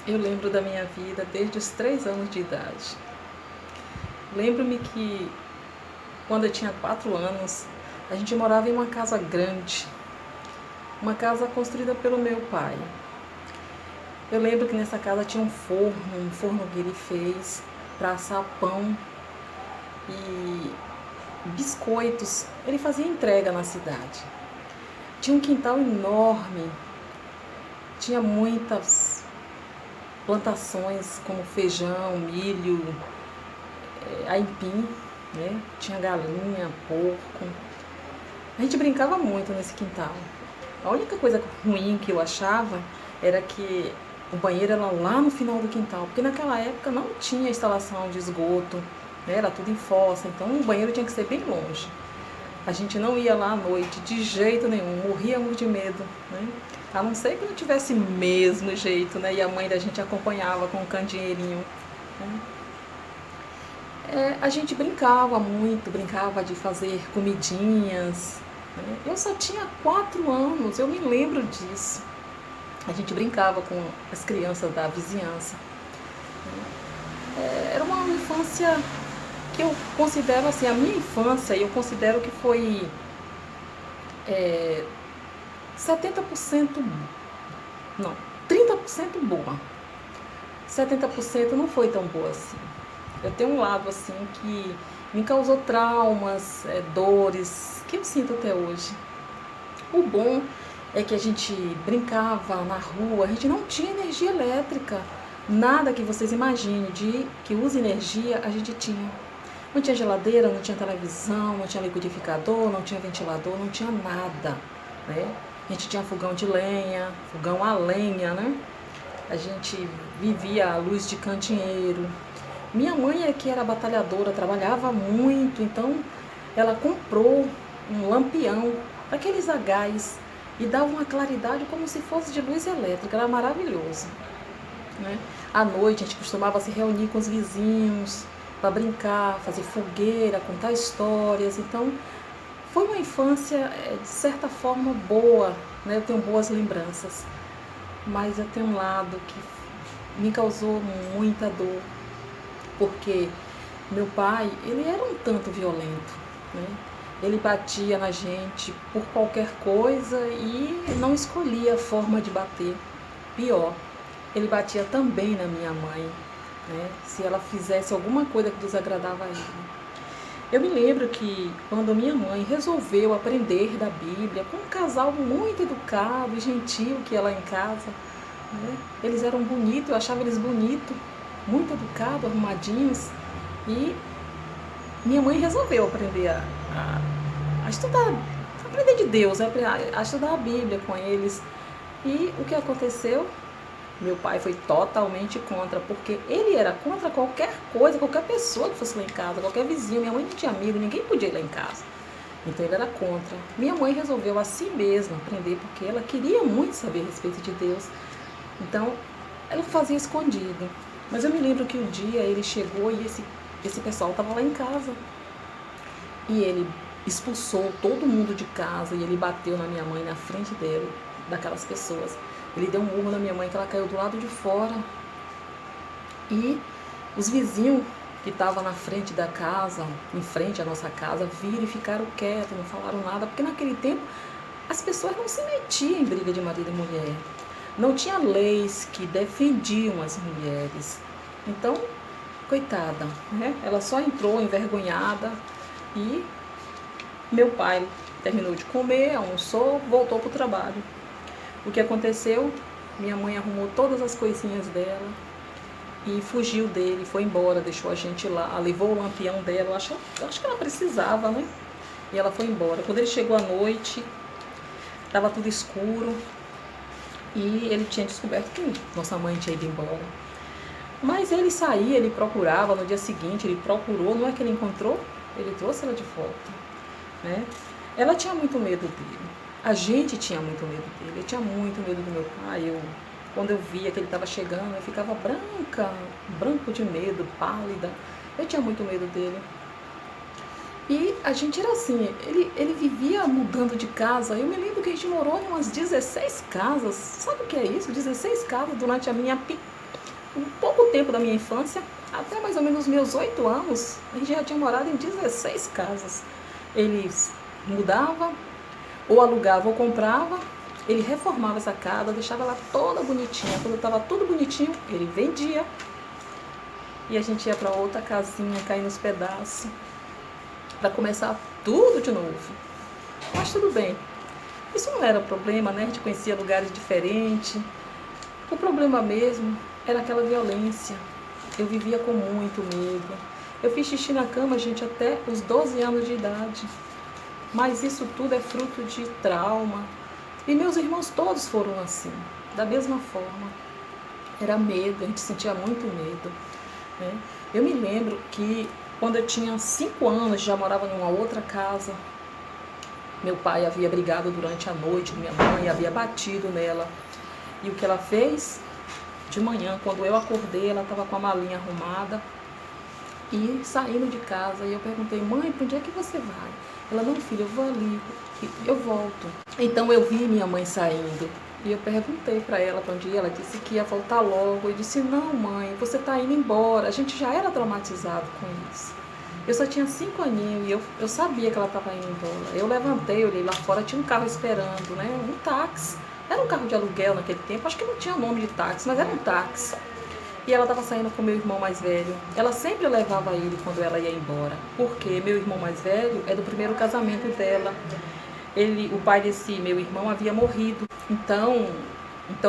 Eu lembro da minha vida desde os 3 anos de idade. Lembro-me que quando eu tinha 4 anos, a gente morava em uma casa grande, uma casa construída pelo meu pai. Eu lembro que nessa casa tinha um forno que ele fez para assar pão e biscoitos. Ele fazia entrega na cidade. Tinha um quintal enorme, tinha muitas plantações como feijão, milho, aipim, né? Tinha galinha, porco. A gente brincava muito nesse quintal. A única coisa ruim que eu achava era que o banheiro era lá no final do quintal, porque naquela época não tinha instalação de esgoto, né? Era tudo em fossa, então o banheiro tinha que ser bem longe. A gente não ia lá à noite de jeito nenhum, morríamos de medo, né? A não ser que não tivesse mesmo jeito, né? E a mãe da gente acompanhava com um candeeirinho, né? A gente brincava muito, brincava de fazer comidinhas, né? Eu só tinha 4 anos, eu me lembro disso. A gente brincava com as crianças da vizinhança. Era uma infância que eu considero assim, a minha infância, eu considero que foi 70%, não, 30% boa. 70% não foi tão boa assim. Eu tenho um lado assim que me causou traumas, dores, que eu sinto até hoje. O bom é que a gente brincava na rua, a gente não tinha energia elétrica. Nada que vocês imaginem de que use energia a gente tinha. Não tinha geladeira, não tinha televisão, não tinha liquidificador, não tinha ventilador, não tinha nada, né? A gente tinha fogão de lenha, fogão a lenha, né? A gente vivia à luz de candeeiro. Minha mãe é que era batalhadora, trabalhava muito, então ela comprou um lampião, aqueles a gás, e dava uma claridade como se fosse de luz elétrica, era maravilhoso, né? À noite a gente costumava se reunir com os vizinhos para brincar, fazer fogueira, contar histórias. Então foi uma infância de certa forma boa, né? Eu tenho boas lembranças, mas eu tenho um lado que me causou muita dor, porque meu pai, ele era um tanto violento, né? Ele batia na gente por qualquer coisa e não escolhia a forma de bater. Pior, ele batia também na minha mãe, né? Se ela fizesse alguma coisa que desagradava a ele. Eu me lembro que quando minha mãe resolveu aprender da Bíblia, com um casal muito educado e gentil que ia lá em casa, né? Eles eram bonitos, eu achava eles bonitos, muito educados, arrumadinhos, e minha mãe resolveu aprender a estudar, a aprender de Deus, a estudar a Bíblia com eles. E o que aconteceu? Meu pai foi totalmente contra, porque ele era contra qualquer coisa, qualquer pessoa que fosse lá em casa, qualquer vizinho. Minha mãe não tinha amigo, ninguém podia ir lá em casa. Então ele era contra. Minha mãe resolveu a si mesma aprender, porque ela queria muito saber a respeito de Deus. Então ela fazia escondido. Mas eu me lembro que um dia ele chegou e esse pessoal estava lá em casa. E ele expulsou todo mundo de casa e ele bateu na minha mãe na frente dele, daquelas pessoas. Ele deu um murro na minha mãe que ela caiu do lado de fora. E os vizinhos que estavam na frente da casa, em frente à nossa casa, viram e ficaram quietos, não falaram nada, porque naquele tempo as pessoas não se metiam em briga de marido e mulher. Não tinha leis que defendiam as mulheres. Então, coitada, né? Ela só entrou envergonhada e meu pai terminou de comer, almoçou, voltou para o trabalho. O que aconteceu? Minha mãe arrumou todas as coisinhas dela e fugiu dele, foi embora, deixou a gente lá, levou o lampião dela, acho que ela precisava, né? E ela foi embora. Quando ele chegou à noite, estava tudo escuro e ele tinha descoberto que nossa mãe tinha ido embora. Mas ele saía, ele procurava, no dia seguinte ele procurou, não é que ele encontrou? Ele trouxe ela de volta, né? Ela tinha muito medo dele. A gente tinha muito medo dele. Eu tinha muito medo do meu pai. Quando eu via que ele estava chegando, eu ficava branco de medo, pálida. Eu tinha muito medo dele. E a gente era assim, ele vivia mudando de casa. Eu me lembro que a gente morou em umas 16 casas. Sabe o que é isso? 16 casas durante a minha um pouco tempo da minha infância, até mais ou menos os meus 8 anos, a gente já tinha morado em 16 casas. Ele mudava, ou alugava ou comprava, ele reformava essa casa, deixava ela toda bonitinha. Quando estava tudo bonitinho, ele vendia. E a gente ia para outra casinha, cair nos pedaços, para começar tudo de novo. Mas tudo bem. Isso não era problema, né? A gente conhecia lugares diferentes. O problema mesmo era aquela violência. Eu vivia com muito medo. Eu fiz xixi na cama, gente, até os 12 anos de idade. Mas isso tudo é fruto de trauma. E meus irmãos todos foram assim, da mesma forma. Era medo, a gente sentia muito medo, né? Eu me lembro que quando eu tinha 5 anos, já morava em uma outra casa. Meu pai havia brigado durante a noite com minha mãe, havia batido nela. E o que ela fez? De manhã, quando eu acordei, ela estava com a malinha arrumada e saindo de casa. E eu perguntei: mãe, para onde é que você vai? Ela: não, filha, eu vou ali, eu volto. Então eu vi minha mãe saindo e eu perguntei para ela para onde ia. Ela disse que ia voltar logo. Eu disse: não, mãe, você está indo embora. A gente já era traumatizado com isso. Eu só tinha 5 aninhos e eu sabia que ela estava indo embora. Eu levantei, olhei lá fora, tinha um carro esperando, né? Um táxi. Era um carro de aluguel naquele tempo, acho que não tinha nome de táxi, mas era um táxi. E ela estava saindo com meu irmão mais velho. Ela sempre levava ele quando ela ia embora, porque meu irmão mais velho é do primeiro casamento dela. O pai desse meu irmão havia morrido. Então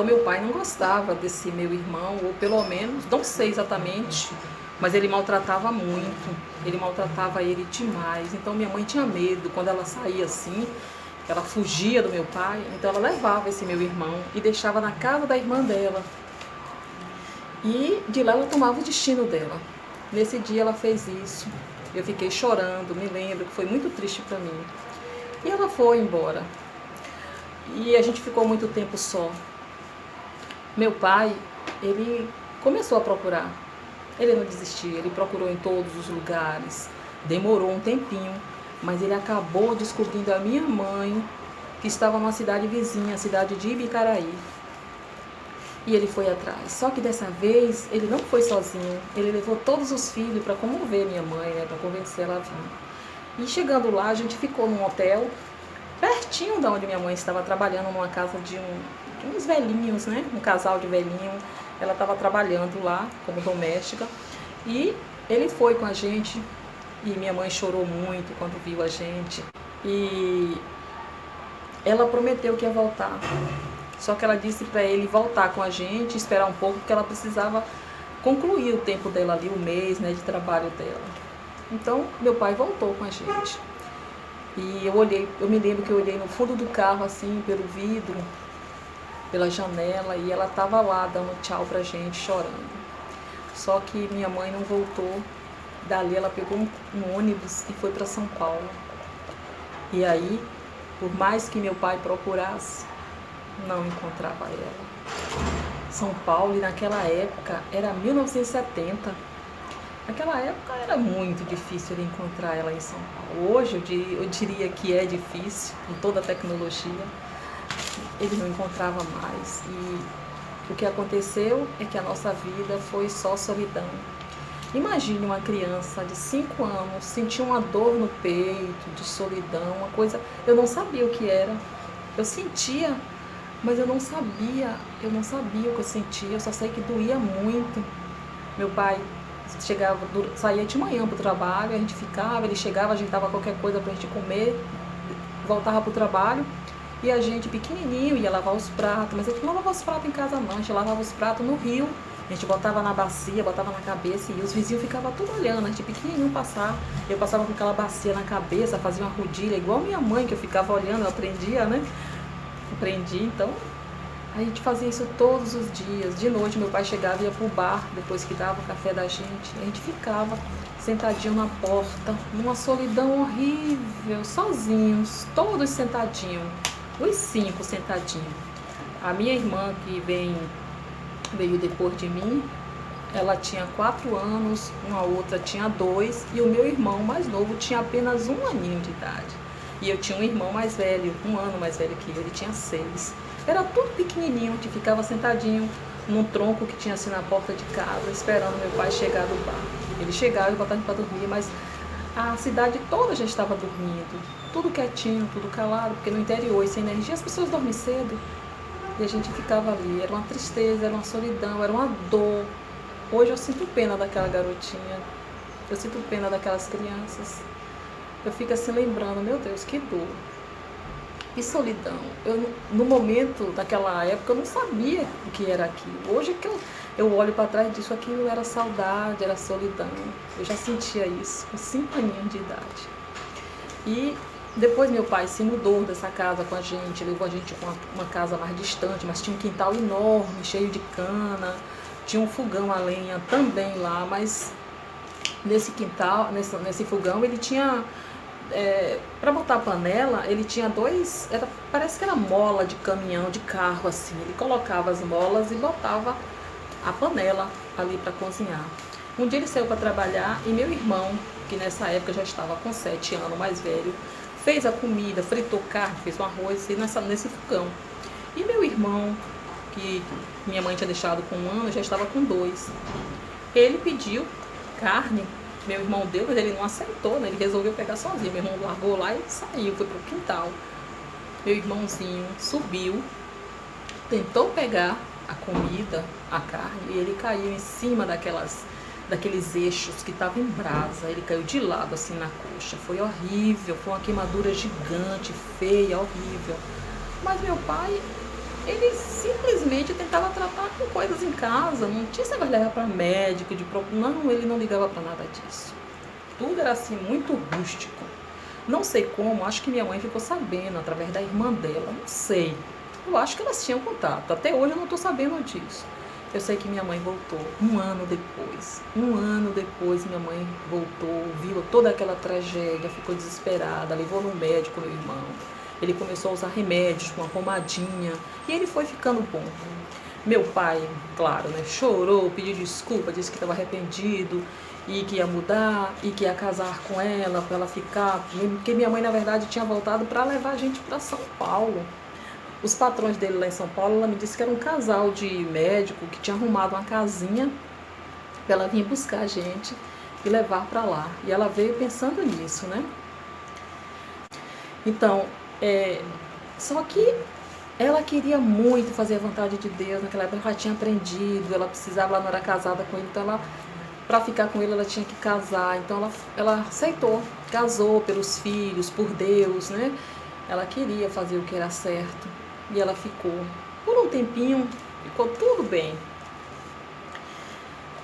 meu pai não gostava desse meu irmão, ou pelo menos, não sei exatamente, mas ele maltratava muito. Ele maltratava ele demais. Então minha mãe tinha medo quando ela saía assim, ela fugia do meu pai. Então ela levava esse meu irmão e deixava na casa da irmã dela. E de lá ela tomava o destino dela. Nesse dia ela fez isso. Eu fiquei chorando, me lembro que foi muito triste para mim. E ela foi embora. E a gente ficou muito tempo só. Meu pai, ele começou a procurar. Ele não desistia, ele procurou em todos os lugares. Demorou um tempinho, mas ele acabou descobrindo a minha mãe, que estava numa cidade vizinha, a cidade de Ibicaraí. E ele foi atrás. Só que dessa vez ele não foi sozinho. Ele levou todos os filhos para comover minha mãe, né, para convencer ela a vir. E chegando lá, a gente ficou num hotel, pertinho da onde minha mãe estava trabalhando, numa casa de uns velhinhos, né? Um casal de velhinho. Ela estava trabalhando lá como doméstica. E ele foi com a gente. E minha mãe chorou muito quando viu a gente. E ela prometeu que ia voltar. Só que ela disse para ele voltar com a gente, esperar um pouco, porque ela precisava concluir o tempo dela ali, o mês, né, de trabalho dela. Então, meu pai voltou com a gente. E eu me lembro que eu olhei no fundo do carro, assim, pelo vidro, pela janela, e ela estava lá dando tchau pra gente, chorando. Só que minha mãe não voltou. Dali ela pegou um ônibus e foi para São Paulo. E aí, por mais que meu pai procurasse, não encontrava ela. São Paulo, e naquela época, era 1970. Naquela época era muito difícil ele encontrar ela em São Paulo. Hoje eu diria que é difícil, com toda a tecnologia. Ele não encontrava mais. E o que aconteceu é que a nossa vida foi só solidão. Imagine uma criança de 5 anos sentir uma dor no peito, de solidão, uma coisa... Eu não sabia o que era. Eu sentia, mas eu não sabia o que eu sentia. Eu só sei que doía muito. Meu pai chegava, saía de manhã para o trabalho, a gente ficava, ele chegava, ajeitava qualquer coisa para a gente comer, voltava para o trabalho, e a gente pequenininho ia lavar os pratos, mas a gente não lavava os pratos em casa não, a gente lavava os pratos no rio. A gente botava na bacia, botava na cabeça, e os vizinhos ficavam tudo olhando, a gente pequenininho passar. Eu passava com aquela bacia na cabeça, fazia uma rodilha, igual minha mãe, que eu ficava olhando, eu aprendia, né? Aprendi, então a gente fazia isso todos os dias. De noite meu pai chegava e ia pro bar, depois que dava o café da gente. A gente ficava sentadinho na porta, numa solidão horrível, sozinhos, todos sentadinhos, os 5 sentadinhos. A minha irmã, que veio depois de mim, ela tinha 4 anos, uma outra tinha 2, e o meu irmão mais novo tinha apenas 1 aninho de idade. E eu tinha um irmão mais velho, 1 ano mais velho que ele tinha 6. Era tudo pequenininho, a gente ficava sentadinho num tronco que tinha assim na porta de casa, esperando meu pai chegar do bar. Ele chegava e botava a gente para dormir, mas a cidade toda já estava dormindo, tudo quietinho, tudo calado, porque no interior e sem energia as pessoas dormem cedo. E a gente ficava ali, era uma tristeza, era uma solidão, era uma dor. Hoje eu sinto pena daquela garotinha, eu sinto pena daquelas crianças. Eu fico assim lembrando, meu Deus, que dor, que solidão. No momento, daquela época, eu não sabia o que era aquilo. Hoje que eu olho para trás disso, aquilo era saudade, era solidão. Eu já sentia isso com 5 aninhos de idade. E depois meu pai se mudou dessa casa com a gente, levou a gente para uma casa mais distante, mas tinha um quintal enorme, cheio de cana, tinha um fogão a lenha também lá, mas nesse quintal, nesse fogão, ele tinha, para botar a panela, ele tinha dois, parece que era mola de caminhão, de carro assim, ele colocava as molas e botava a panela ali para cozinhar. Um dia ele saiu para trabalhar e meu irmão, que nessa época já estava com 7 anos, mais velho, fez a comida, fritou carne, fez um arroz nesse fogão. E meu irmão, que minha mãe tinha deixado com 1 ano, já estava com 2. Ele pediu carne, meu irmão deu, mas ele não aceitou, né? Ele resolveu pegar sozinho. Meu irmão largou lá e saiu, foi pro quintal. Meu irmãozinho subiu, tentou pegar a comida, a carne, e ele caiu em cima daqueles eixos que estavam em brasa. Ele caiu de lado assim na coxa. Foi horrível, foi uma queimadura gigante, feia, horrível. Mas meu pai, ele simplesmente tentava tratar com coisas em casa, não tinha esse negócio de levar para médico, não, ele não ligava para nada disso. Tudo era assim, muito rústico. Não sei como, acho que minha mãe ficou sabendo através da irmã dela, não sei. Eu acho que elas tinham contato, até hoje eu não estou sabendo disso. Eu sei que minha mãe voltou 1 ano depois. 1 ano depois minha mãe voltou, viu toda aquela tragédia, ficou desesperada, levou no médico meu irmão. Ele começou a usar remédios, uma pomadinha, e ele foi ficando bom. Meu pai, claro, né, chorou, pediu desculpa, disse que estava arrependido e que ia mudar e que ia casar com ela para ela ficar, porque minha mãe na verdade tinha voltado para levar a gente para São Paulo. Os patrões dele lá em São Paulo, ela me disse que era um casal de médico que tinha arrumado uma casinha para ela vir buscar a gente e levar para lá. E ela veio pensando nisso, né? Então, só que ela queria muito fazer a vontade de Deus. Naquela época ela tinha aprendido, ela precisava, ela não era casada com ele, então ela, para ficar com ele, ela tinha que casar. Então ela aceitou, casou pelos filhos, por Deus, né? Ela queria fazer o que era certo e ela ficou. Por um tempinho, ficou tudo bem.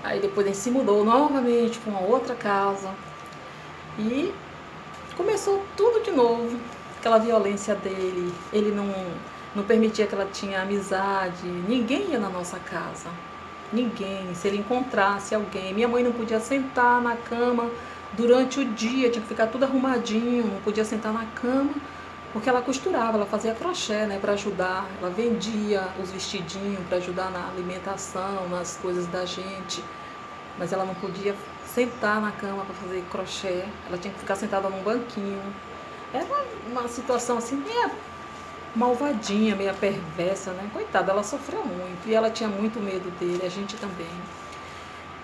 Aí depois a gente se mudou novamente para uma outra casa e começou tudo de novo. Aquela violência dele, ele não permitia que ela tinha amizade, ninguém ia na nossa casa, ninguém. Se ele encontrasse alguém, minha mãe não podia sentar na cama durante o dia, tinha que ficar tudo arrumadinho, não podia sentar na cama, porque ela costurava, ela fazia crochê, né, para ajudar, ela vendia os vestidinhos para ajudar na alimentação, nas coisas da gente, mas ela não podia sentar na cama para fazer crochê, ela tinha que ficar sentada num banquinho. Era uma situação assim, meio malvadinha, meio perversa, né? Coitada, ela sofreu muito e ela tinha muito medo dele, a gente também.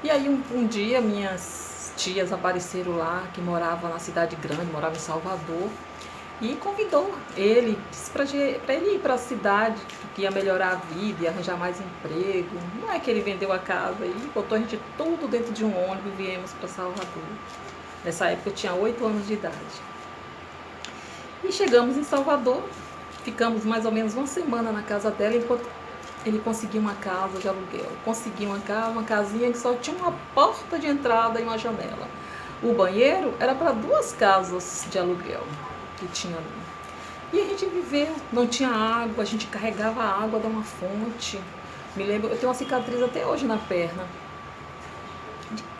E aí um dia minhas tias apareceram lá, que moravam na cidade grande, moravam em Salvador, e convidou ele, disse para ele ir para a cidade, que ia melhorar a vida, ia arranjar mais emprego. Não é que ele vendeu a casa e botou a gente tudo dentro de um ônibus e viemos para Salvador. Nessa época eu tinha 8 anos de idade. E chegamos em Salvador, ficamos mais ou menos 1 semana na casa dela, enquanto ele conseguiu uma casa de aluguel. Conseguiu uma casinha que só tinha uma porta de entrada e uma janela. O banheiro era para 2 casas de aluguel que tinha ali. E a gente viveu, não tinha água, a gente carregava a água de uma fonte. Me lembro, eu tenho uma cicatriz até hoje na perna.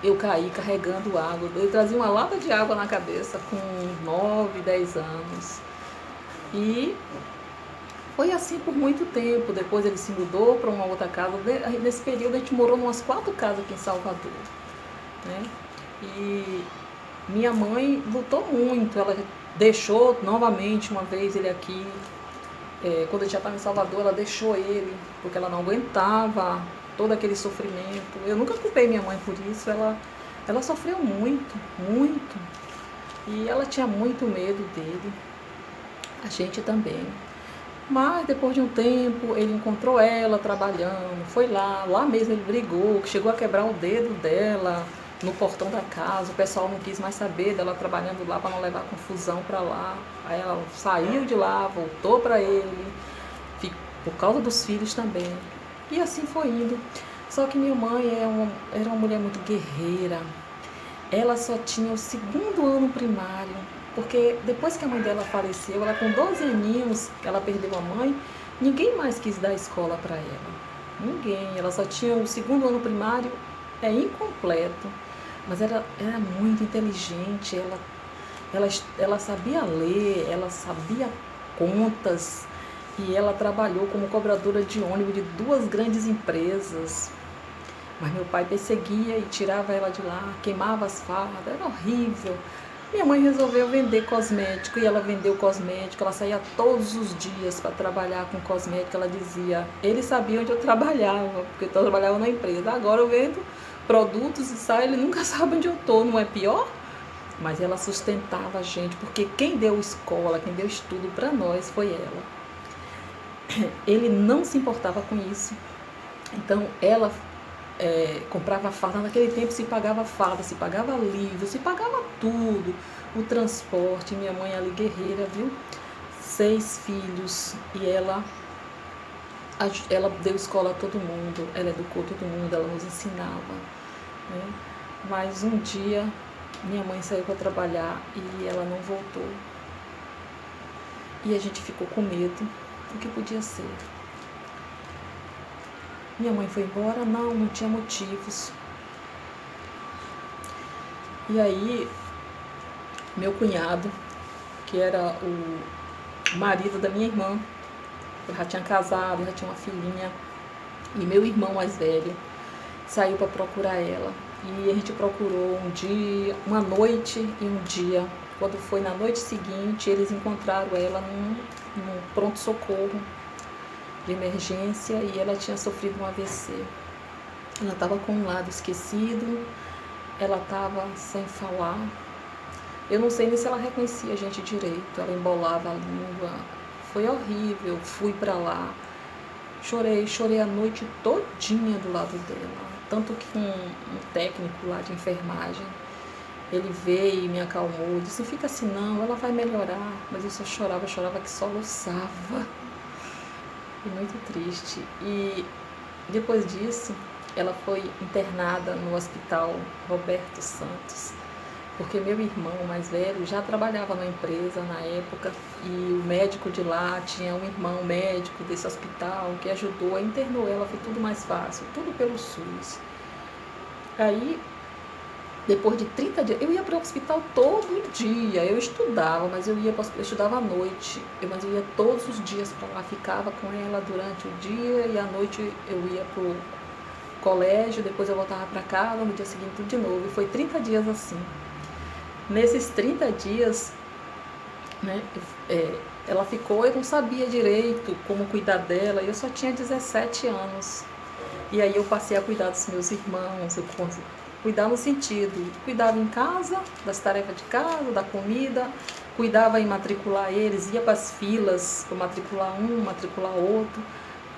Eu caí carregando água, eu trazia uma lata de água na cabeça com 9, 10 anos. E foi assim por muito tempo. Depois ele se mudou para uma outra casa. Nesse período a gente morou em umas 4 casas aqui em Salvador, né? E minha mãe lutou muito, ela deixou novamente uma vez ele aqui. Quando ele já estava em Salvador, ela deixou ele, porque ela não aguentava todo aquele sofrimento. Eu nunca culpei minha mãe por isso, ela sofreu muito, muito. E ela tinha muito medo dele, a gente também. Mas depois de um tempo, ele encontrou ela trabalhando, foi lá mesmo ele brigou, chegou a quebrar o dedo dela no portão da casa. O pessoal não quis mais saber dela trabalhando lá para não levar confusão para lá. Aí ela saiu de lá, voltou para ele, por causa dos filhos também. E assim foi indo. Só que minha mãe era uma mulher muito guerreira. Ela só tinha o 2º ano primário, porque depois que a mãe dela faleceu, ela com 12 aninhos, ela perdeu a mãe, ninguém mais quis dar escola para ela. Ninguém. Ela só tinha o 2º ano primário, incompleto. Mas era muito inteligente, ela sabia ler, ela sabia contas, e ela trabalhou como cobradora de ônibus de 2 grandes empresas. Mas meu pai perseguia e tirava ela de lá, queimava as fardas, era horrível. Minha mãe resolveu vender cosmético e ela vendeu cosmético. Ela saía todos os dias para trabalhar com cosmético. Ela dizia, ele sabia onde eu trabalhava, porque eu trabalhava na empresa. Agora eu vendo produtos e saio, ele nunca sabe onde eu estou, não é pior? Mas ela sustentava a gente, porque quem deu escola, quem deu estudo para nós foi ela. Ele não se importava com isso. Então ela comprava farda. Naquele tempo se pagava farda, se pagava livro, se pagava tudo, o transporte. Minha mãe ali guerreira, viu? 6 filhos, e ela deu escola a todo mundo, ela educou todo mundo, ela nos ensinava, né? Mas um dia minha mãe saiu para trabalhar e ela não voltou, e a gente ficou com medo do que podia ser. Minha mãe foi embora? Não tinha motivos. E aí, meu cunhado, que era o marido da minha irmã, eu já tinha casado, já tinha uma filhinha, e meu irmão mais velho saiu para procurar ela. E a gente procurou um dia, uma noite e um dia. Quando foi na noite seguinte, eles encontraram ela num pronto-socorro de emergência, e ela tinha sofrido um AVC. Ela estava com um lado esquecido, ela estava sem falar. Eu não sei nem se ela reconhecia a gente direito, ela embolava a língua. Foi horrível. Fui para lá, chorei a noite todinha do lado dela. Tanto que um técnico lá de enfermagem, ele veio e me acalmou, disse, fica assim não, ela vai melhorar. Mas eu só chorava que soluçava. E muito triste. E depois disso, ela foi internada no Hospital Roberto Santos, porque meu irmão mais velho já trabalhava na empresa na época, e o médico de lá tinha um irmão médico desse hospital que ajudou, internou ela, foi tudo mais fácil, tudo pelo SUS. Aí, depois de 30 dias, eu ia para o hospital todo dia, eu estudava, mas eu estudava à noite, mas eu ia todos os dias para lá, ficava com ela durante o dia, e à noite eu ia para o colégio, depois eu voltava para casa, no dia seguinte tudo de novo, e foi 30 dias assim. Nesses 30 dias, né, ela ficou, eu não sabia direito como cuidar dela, eu só tinha 17 anos, e aí eu passei a cuidar dos meus irmãos, cuidar no sentido, cuidava em casa, das tarefas de casa, da comida, cuidava em matricular eles, ia para as filas para matricular um, matricular outro,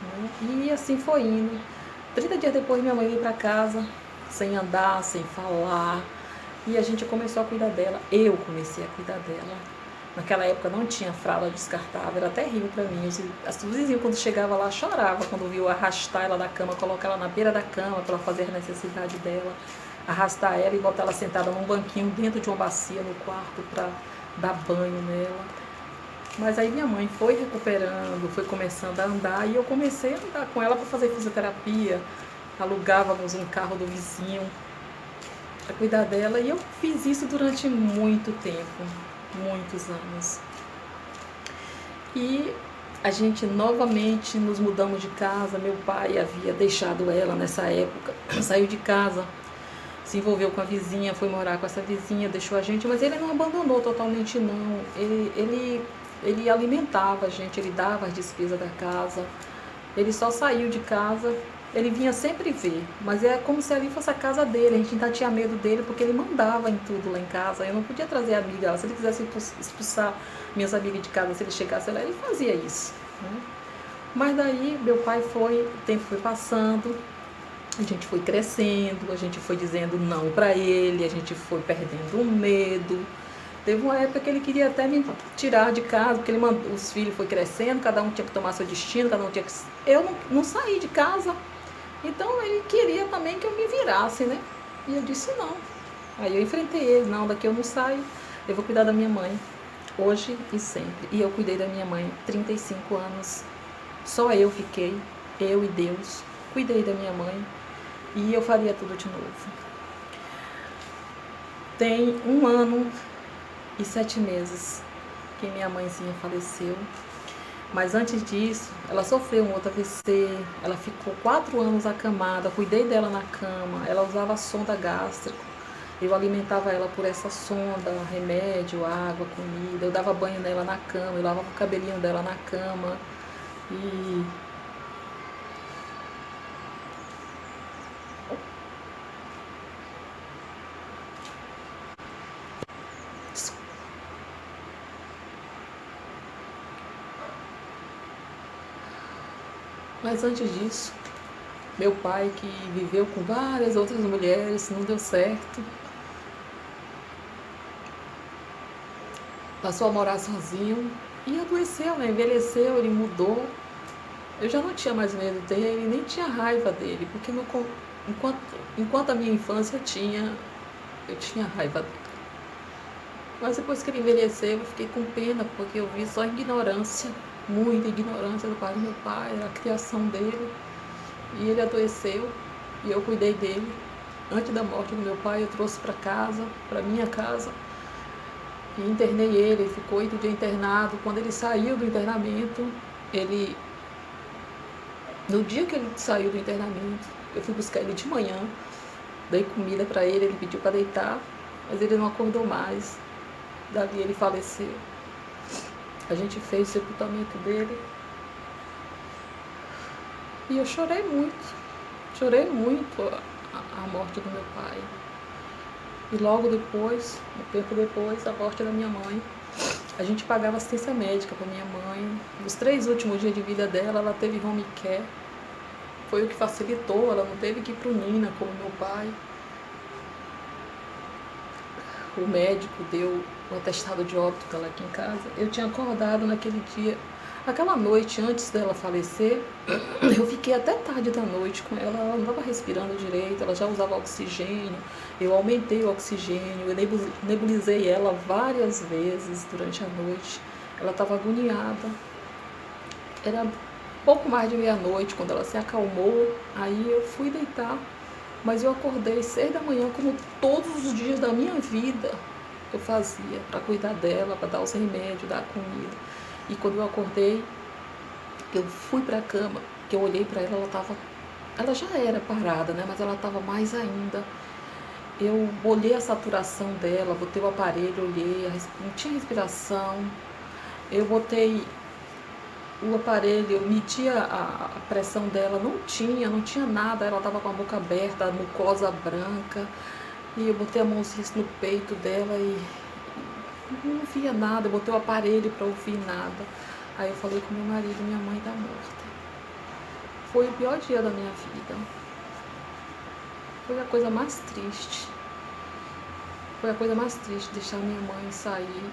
né? E assim foi indo. 30 dias depois minha mãe veio para casa, sem andar, sem falar, e a gente começou a cuidar dela, eu comecei a cuidar dela. Naquela época não tinha fralda descartável, era terrível para mim. Os vizinhos, quando chegava lá, chorava quando viu arrastar ela da cama, colocar ela na beira da cama para ela fazer a necessidade dela, arrastar ela e botar ela sentada num banquinho dentro de uma bacia no quarto para dar banho nela. Mas aí minha mãe foi recuperando, foi começando a andar, e eu comecei a andar com ela para fazer fisioterapia. Alugávamos um carro do vizinho para cuidar dela, e eu fiz isso durante muito tempo, muitos anos. E a gente novamente nos mudamos de casa. Meu pai havia deixado ela nessa época, saiu de casa, se envolveu com a vizinha, foi morar com essa vizinha, deixou a gente, mas ele não abandonou totalmente não. Ele alimentava a gente, ele dava as despesas da casa. Ele só saiu de casa Ele vinha sempre ver, mas é como se ali fosse a casa dele. A gente ainda tinha medo dele porque ele mandava em tudo lá em casa. Eu não podia trazer amiga. Se ele quisesse expulsar minhas amigas de casa, se ele chegasse lá, ele fazia isso, né? Mas daí meu pai foi, o tempo foi passando, a gente foi crescendo, a gente foi dizendo não para ele, a gente foi perdendo o medo. Teve uma época que ele queria até me tirar de casa, porque ele mandou, os filhos foi crescendo, cada um tinha que tomar seu destino, cada um tinha que... Eu não saí de casa. Então ele queria também que eu me virasse, né? E eu disse não. Aí eu enfrentei ele, não, daqui eu não saio, eu vou cuidar da minha mãe, hoje e sempre. E eu cuidei da minha mãe 35 anos, só eu fiquei, eu e Deus, cuidei da minha mãe e eu faria tudo de novo. Tem 1 ano e 7 meses que minha mãezinha faleceu. Mas antes disso, ela sofreu um outro AVC, ela ficou 4 anos acamada, cuidei dela na cama, ela usava sonda gástrica, eu alimentava ela por essa sonda, remédio, água, comida, eu dava banho nela na cama, eu lavava o cabelinho dela na cama. E mas antes disso, meu pai, que viveu com várias outras mulheres, não deu certo, passou a morar sozinho e adoeceu, né? Envelheceu, ele mudou. Eu já não tinha mais medo dele, nem tinha raiva dele, porque enquanto a minha infância eu tinha raiva dele. Mas depois que ele envelheceu, eu fiquei com pena, porque eu vi só ignorância, muita ignorância do pai do meu pai, a criação dele. E ele adoeceu e eu cuidei dele. Antes da morte do meu pai, eu trouxe para casa, para minha casa, e internei ele. Ele ficou 8 dias internado. Quando ele saiu do internamento, no dia que ele saiu do internamento, eu fui buscar ele de manhã, dei comida para ele, ele pediu para deitar, mas ele não acordou mais. Dali ele faleceu. A gente fez o sepultamento dele e eu chorei muito a morte do meu pai. E logo depois, um tempo depois, a morte da minha mãe, a gente pagava assistência médica para minha mãe. Nos 3 últimos dias de vida dela, ela teve home care. Foi o que facilitou, ela não teve que ir para o Nina como meu pai. O médico deu o atestado de óbito dela aqui em casa. Eu tinha acordado naquele dia, aquela noite antes dela falecer, eu fiquei até tarde da noite com ela. Ela não estava respirando direito, ela já usava oxigênio. Eu aumentei o oxigênio, eu nebulizei ela várias vezes durante a noite. Ela estava agoniada. Era pouco mais de meia-noite, quando ela se acalmou, aí eu fui deitar. Mas eu acordei 6 da manhã, como todos os dias da minha vida eu fazia, para cuidar dela, para dar os remédios, dar a comida. E quando eu acordei, eu fui para a cama, que eu olhei para ela, ela já era parada, né? Mas ela estava mais ainda. Eu olhei a saturação dela, botei o aparelho, olhei, não tinha respiração. Eu botei o aparelho, media a pressão dela, não tinha nada, ela estava com a boca aberta, a mucosa branca, e eu botei a mãozinha no peito dela e não via nada, eu botei o aparelho para ouvir nada. Aí eu falei com meu marido, minha mãe está morta. Foi o pior dia da minha vida. Foi a coisa mais triste. Foi a coisa mais triste, deixar minha mãe sair.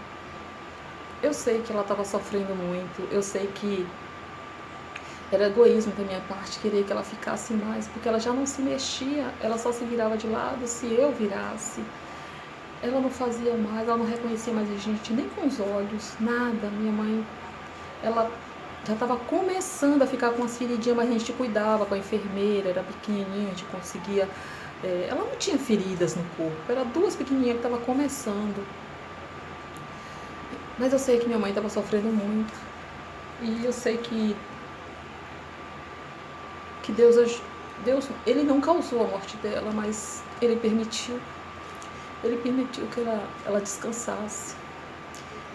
Eu sei que ela estava sofrendo muito, eu sei que era egoísmo da minha parte querer que ela ficasse mais, porque ela já não se mexia, ela só se virava de lado se eu virasse. Ela não fazia mais, ela não reconhecia mais a gente, nem com os olhos, nada. Minha mãe, ela já estava começando a ficar com as feridinhas, mas a gente cuidava com a enfermeira, era pequenininha, a gente conseguia... ela não tinha feridas no corpo, era 2 pequenininhas que estavam começando. Mas eu sei que minha mãe estava sofrendo muito. E eu sei que Deus, ele não causou a morte dela, mas ele permitiu. Ele permitiu que ela descansasse.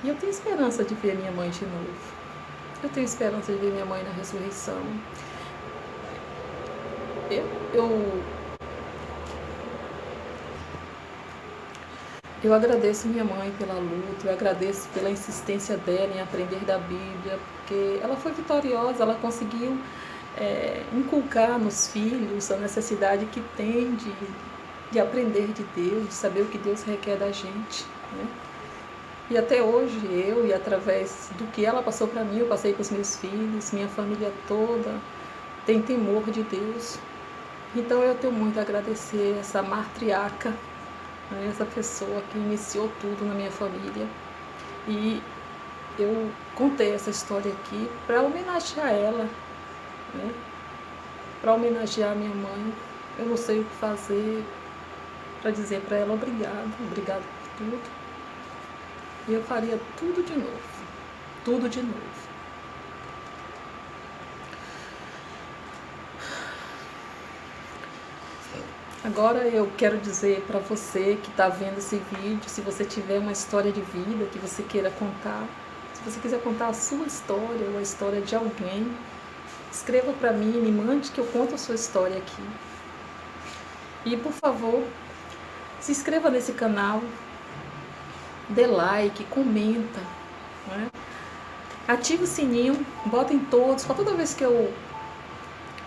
E eu tenho esperança de ver minha mãe de novo. Eu tenho esperança de ver minha mãe na ressurreição. eu, eu agradeço minha mãe pela luta, eu agradeço pela insistência dela em aprender da Bíblia, porque ela foi vitoriosa, ela conseguiu inculcar nos filhos a necessidade que tem de aprender de Deus, de saber o que Deus requer da gente, né? E até hoje eu, e através do que ela passou para mim, eu passei para os meus filhos, minha família toda tem temor de Deus. Então eu tenho muito a agradecer essa matriarca, né, essa pessoa que iniciou tudo na minha família. E eu contei essa história aqui para homenagear ela, né, para homenagear minha mãe. Eu não sei o que fazer para dizer para ela obrigado por tudo. E eu faria tudo de novo, tudo de novo. Agora eu quero dizer para você que está vendo esse vídeo, se você tiver uma história de vida que você queira contar, se você quiser contar a sua história ou a história de alguém, escreva para mim, me mande que eu conto a sua história aqui. E por favor, se inscreva nesse canal, dê like, comenta, né? Ative o sininho, botem todos, para toda vez que eu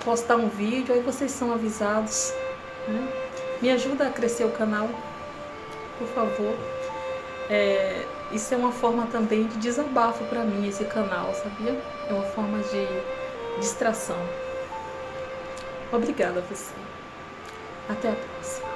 postar um vídeo, aí vocês são avisados, né? Me ajuda a crescer o canal, por favor. Isso é uma forma também de desabafo para mim, esse canal, sabia? É uma forma de distração. Obrigada a você. Até a próxima.